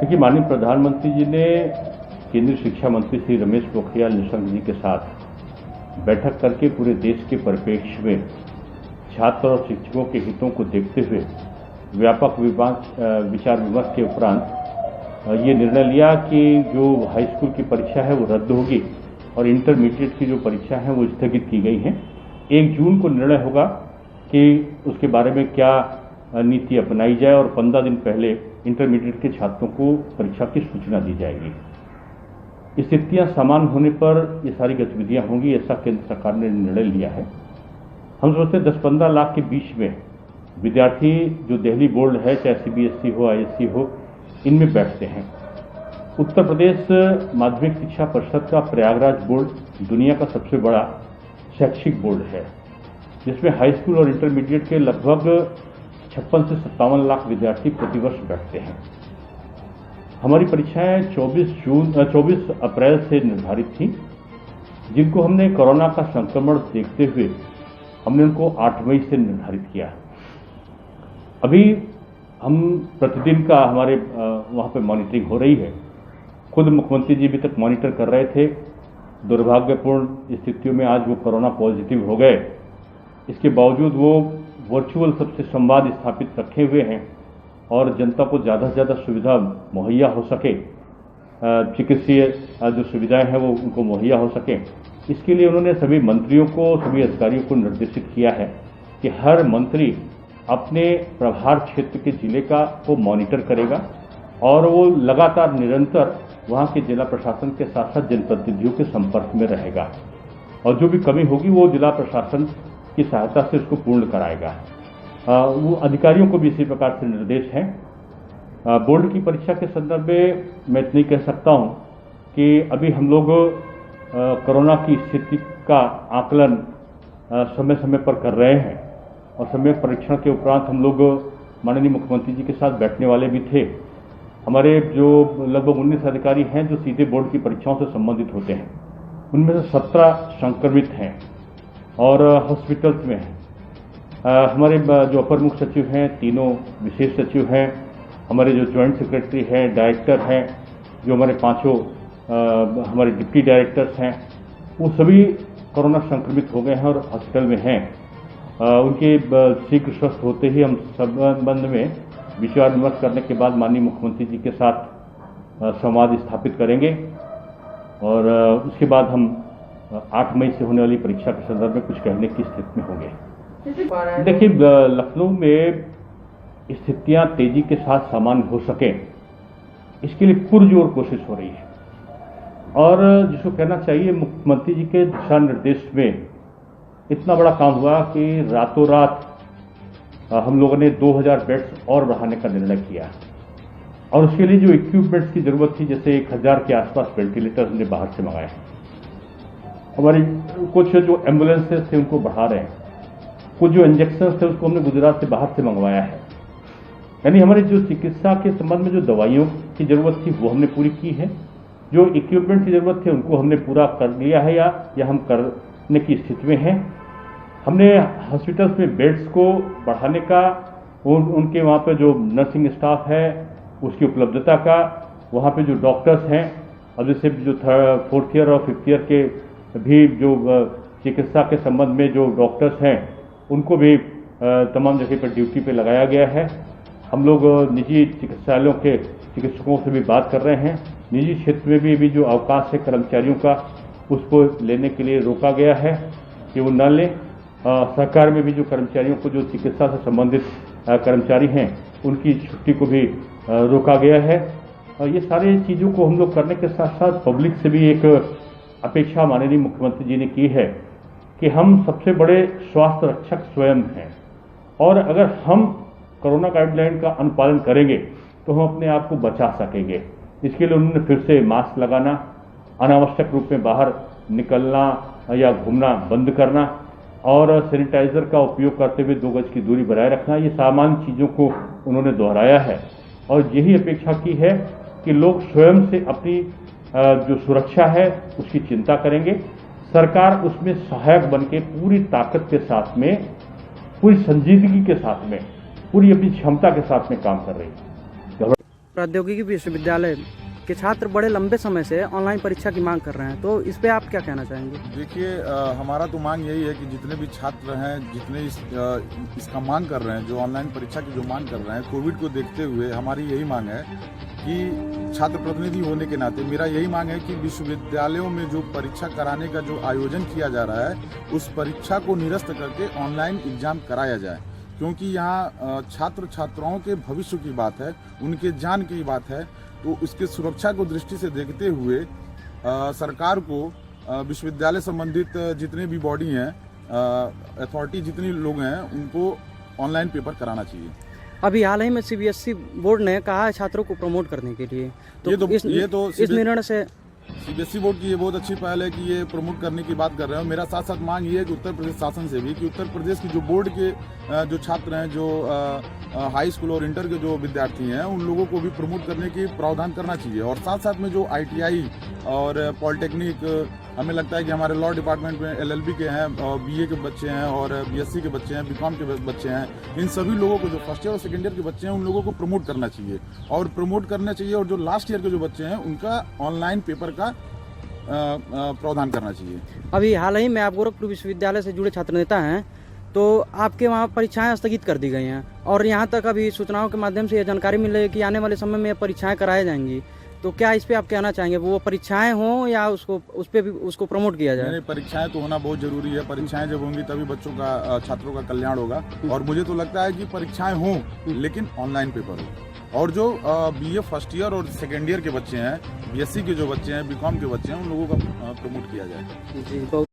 देखिए, माननीय प्रधानमंत्री जी ने केंद्रीय शिक्षा मंत्री श्री रमेश पोखरियाल निशंक जी के साथ बैठक करके पूरे देश के परिप्रेक्ष्य में छात्र और शिक्षकों के हितों को देखते हुए व्यापक विचार विमर्श के उपरांत ये निर्णय लिया कि जो हाई स्कूल की परीक्षा है वो रद्द होगी और इंटरमीडिएट की जो परीक्षा है वो स्थगित की गई है। 1 जून को निर्णय होगा कि उसके बारे में क्या नीति अपनाई जाए और 15 दिन पहले इंटरमीडिएट के छात्रों को परीक्षा की सूचना दी जाएगी। स्थितियां समान होने पर ये सारी गतिविधियां होंगी, ऐसा केंद्र सरकार ने निर्णय लिया है। हम सोचते 10-15 लाख के बीच में विद्यार्थी जो दिल्ली बोर्ड है, चाहे CBSE हो, ISC हो, इनमें बैठते हैं। उत्तर प्रदेश माध्यमिक शिक्षा परिषद का प्रयागराज बोर्ड दुनिया का सबसे बड़ा शैक्षिक बोर्ड है, जिसमें हाई स्कूल और इंटरमीडिएट के लगभग 56 से 57 लाख विद्यार्थी प्रतिवर्ष बैठते हैं। हमारी परीक्षाएं 24 अप्रैल से निर्धारित थी, जिनको हमने कोरोना का संक्रमण देखते हुए हमने उनको 8 मई से निर्धारित किया। अभी हम प्रतिदिन का हमारे वहाँ पे मॉनिटरिंग हो रही है। खुद मुख्यमंत्री जी अभी तक मॉनिटर कर रहे थे। दुर्भाग्यपूर्ण स्थितियों में आज वो कोरोना पॉजिटिव हो गए। इसके बावजूद वो वर्चुअल सबसे संवाद स्थापित रखे हुए हैं और जनता को ज़्यादा से ज़्यादा सुविधा मुहैया हो सके, चिकित्सीय जो सुविधाएं हैं वो उनको मुहैया हो सके, इसके लिए उन्होंने सभी मंत्रियों को, सभी अधिकारियों को निर्देशित किया है कि हर मंत्री अपने प्रभार क्षेत्र के जिले को मॉनिटर करेगा और वो लगातार निरंतर वहाँ के जिला प्रशासन के साथ साथ जनप्रतिनिधियों के संपर्क में रहेगा और जो भी कमी होगी वो जिला प्रशासन की सहायता से उसको पूर्ण कराएगा। वो अधिकारियों को भी इसी प्रकार से निर्देश हैं। बोर्ड की परीक्षा के संदर्भ में मैं इतना ही कह सकता हूँ कि अभी हम लोग कोरोना की स्थिति का आकलन समय समय पर कर रहे हैं और समय परीक्षण के उपरांत हम लोग माननीय मुख्यमंत्री जी के साथ बैठने वाले भी थे। हमारे जो लगभग 19 अधिकारी हैं जो सीधे बोर्ड की परीक्षाओं से संबंधित होते हैं, उनमें से 17 संक्रमित हैं और हॉस्पिटल्स में हैं। हमारे जो अपर मुख्य सचिव हैं, तीनों विशेष सचिव हैं, हमारे जो ज्वाइंट सेक्रेटरी हैं, डायरेक्टर हैं, जो हमारे 5 हमारे डिप्टी डायरेक्टर्स हैं, वो सभी कोरोना संक्रमित हो गए हैं और हॉस्पिटल में हैं। उनके शीघ्र स्वस्थ होते ही हम संबंध में विचार विमर्श करने के बाद माननीय मुख्यमंत्री जी के साथ संवाद स्थापित करेंगे और उसके बाद हम 8 मई से होने वाली परीक्षा के संदर्भ में कुछ कहने की स्थिति में होंगे। देखिए, लखनऊ में स्थितियां तेजी के साथ सामान्य हो सके, इसके लिए पुरजोर कोशिश हो रही है और जिसको कहना चाहिए मुख्यमंत्री जी के दिशा निर्देश में इतना बड़ा काम हुआ कि रातों रात हम लोगों ने 2000 बेड्स और बढ़ाने का निर्णय किया और उसके लिए जो इक्विपमेंट्स की जरूरत थी, जैसे 1000 के आसपास वेंटिलेटर हमने बाहर से मंगाए। हमारी कुछ जो एम्बुलेंसेस थे उनको बढ़ा रहे हैं, कुछ जो इंजेक्शन थे उसको हमने गुजरात से बाहर से मंगवाया है। यानी हमारी जो चिकित्सा के संबंध में जो दवाइयों की जरूरत थी वो हमने पूरी की है, जो इक्विपमेंट की जरूरत थी उनको हमने पूरा कर लिया है या हम करने की स्थिति में हैं। हमने हॉस्पिटल्स में बेड्स को बढ़ाने का, उनके वहाँ पे जो नर्सिंग स्टाफ है उसकी उपलब्धता का, वहाँ पे जो डॉक्टर्स हैं और जैसे जो 4th ईयर और 5th ईयर के भी जो चिकित्सा के संबंध में जो डॉक्टर्स हैं उनको भी तमाम जगह पर ड्यूटी पे लगाया गया है। हम लोग निजी चिकित्सालयों के चिकित्सकों से भी बात कर रहे हैं। निजी क्षेत्र में भी जो अवकाश है कर्मचारियों का, उसको लेने के लिए रोका गया है कि वो न लें। सरकार में भी जो कर्मचारियों को, जो चिकित्सा से संबंधित कर्मचारी हैं, उनकी छुट्टी को भी रोका गया है। ये सारी चीज़ों को हम लोग करने के साथ साथ पब्लिक से भी एक अपेक्षा माननीय मुख्यमंत्री जी ने की है कि हम सबसे बड़े स्वास्थ्य रक्षक स्वयं हैं और अगर हम कोरोना गाइडलाइन का अनुपालन करेंगे तो हम अपने आप को बचा सकेंगे। इसके लिए उन्होंने फिर से मास्क लगाना, अनावश्यक रूप में बाहर निकलना या घूमना बंद करना और सैनिटाइजर का उपयोग करते हुए 2 गज की दूरी बनाए रखना, ये सामान्य चीज़ों को उन्होंने दोहराया है और यही अपेक्षा की है कि लोग स्वयं से अपनी जो सुरक्षा है उसकी चिंता करेंगे। सरकार उसमें सहायक बनके पूरी ताकत के साथ में, पूरी संजीदगी के साथ में, पूरी अपनी क्षमता के साथ में काम कर रही है। प्रौद्योगिकी विश्वविद्यालय के छात्र बड़े लंबे समय से ऑनलाइन परीक्षा की मांग कर रहे हैं, तो इस पे आप क्या कहना चाहेंगे? देखिए, हमारा तो मांग यही है कि जितने भी छात्र हैं, जितने इसका मांग कर रहे हैं, जो ऑनलाइन परीक्षा की जो मांग कर रहे हैं, कोविड को देखते हुए हमारी यही मांग है कि छात्र प्रतिनिधि होने के नाते मेरा यही मांग है कि विश्वविद्यालयों में जो परीक्षा कराने का जो आयोजन किया जा रहा है, उस परीक्षा को निरस्त करके ऑनलाइन एग्जाम कराया जाए, क्योंकि यहाँ छात्र छात्राओं के भविष्य की बात है, उनके जान की बात है। तो उसके सुरक्षा को दृष्टि से देखते हुए सरकार को विश्वविद्यालय संबंधित जितने भी बॉडी हैं, अथॉरिटी जितने लोग हैं, उनको ऑनलाइन पेपर कराना चाहिए। अभी हाल ही में सीबीएसई बोर्ड ने कहा है छात्रों को प्रमोट करने के लिए, तो इस निर्णय से सीबीएसई बोर्ड की ये बहुत अच्छी पहल है कि ये प्रमोट करने की बात कर रहे हो। मेरा साथ साथ मांग ये है कि उत्तर प्रदेश शासन से भी कि उत्तर प्रदेश की जो बोर्ड के जो छात्र हैं, जो हाई स्कूल और इंटर के जो विद्यार्थी हैं, उन लोगों को भी प्रमोट करने की प्रावधान करना चाहिए। और साथ साथ में जो ITI और पॉलिटेक्निक, हमें लगता है कि हमारे लॉ डिपार्टमेंट में LLB के हैं, और BA के बच्चे हैं, और BSc के बच्चे हैं, BCom के बच्चे हैं, इन सभी लोगों को, जो फर्स्ट ईयर और सेकेंड ईयर के बच्चे हैं, उन लोगों को प्रमोट करना चाहिए और प्रमोट करना चाहिए। और जो लास्ट ईयर के जो बच्चे हैं, उनका ऑनलाइन पेपर का प्रावधान करना चाहिए। अभी हाल ही में आप गोरखपुर विश्वविद्यालय से जुड़े छात्र नेता हैं, तो आपके वहाँ परीक्षाएं स्थगित कर दी गई हैं और यहाँ तक अभी सूचनाओं के माध्यम से यह जानकारी मिल रही है कि आने वाले समय में परीक्षाएं कराई जाएंगी, तो क्या इस पे आप कहना चाहेंगे? वो परीक्षाएं हों या उसको प्रमोट किया जाए? नहीं, परीक्षाएं तो होना बहुत जरूरी है। परीक्षाएं जब होंगी तभी बच्चों का, छात्रों का कल्याण होगा। और मुझे तो लगता है कि परीक्षाएं हों, लेकिन ऑनलाइन पेपर हो। और जो BA फर्स्ट ईयर और सेकेंड ईयर के बच्चे हैं, BSc के जो बच्चे हैं, BCom के बच्चे हैं, उन लोगों का प्रमोट किया जाए। जी, बहुत